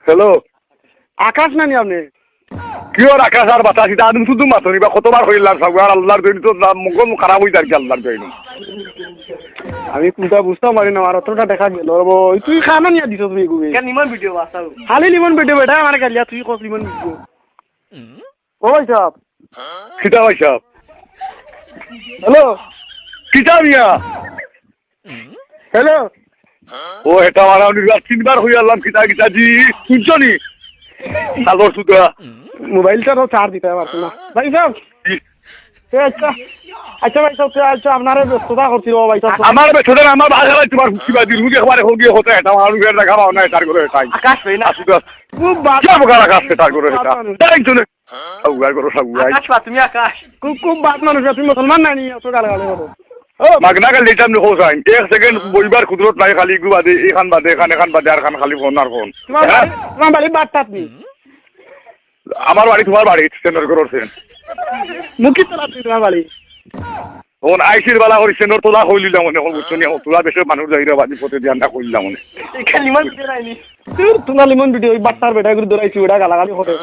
hello আকাশ নানি আপনি কিয়র আকাশ আর বাতাসি তা আদম শুধু মাতনি বা কতবার হইলাম সবার আল্লাহর জন্য তো মুখ খারাপ হই যার কি আল্লাহর জন্য আমি কোনটা বুঝতে পারি না আর অতটা দেখা গেল তুই খানা নিয়ে দিছ তুমি গুবে কেন নিমন ভিডিও বাসাও খালি লিমন বেটে বেটা আমার গালিয়া তুই কস লিমন ভিডিও ওই সব খিতা ভাই সাহেব হ্যালো খিতা মিয়া হ্যালো ও এটা আমার তিনবার হই আল্লাম খিতা খিতা জি শুনছো নি সাগর সুদা মোবাইলটা তো চার্জ দিতে পারছো না ভাই সাহেব আচ্ছা আচ্ছা ভাই সাহেব আচ্ছা আপনারে ব্যস্ততা করছিল ভাই সাহেব আমার বেছরে আমার ভাষা তোমার কিবা দিল মুখে একবারে হোক গিয়ে হতে এটা আমার ঘরে দেখা পাও না এটার করে এটাই আকাশ ভাই না খুব বাদ যাব গালা কাছে এটার করে এটা তাই জন্য সবগাই করো সবগাই আকাশ পা তুমি আকাশ খুব বাদ মানুষ তুমি মুসলমান নাই অত গালে গালে করো মাগনা কাল দিতাম নি হোসাইন এক সেকেন্ড বইবার কুদরত নাই খালি একটু বাদে এখান বাদে এখান বাদে আর খান খালি ফোন আর ফোন তোমার বাড়ি বাদ নি আমার বাড়ি তোমার বাড়ি সেন্টার করছেন মুখি তোলা তোমার বাড়ি ওন আইসির বেলা করে সেন্টার তোলা হইলিলাম মনে হল বুঝছো নি তোলা বেশি মানুষ যাইরা বাজি পথে ধ্যানটা কইলাম মনে এখানে নিমন ভিডিও নাইনি তোলা লিমন ভিডিও ওই বাচ্চার বেটা করে দৌড়াইছি ওটা গালাগালি হতে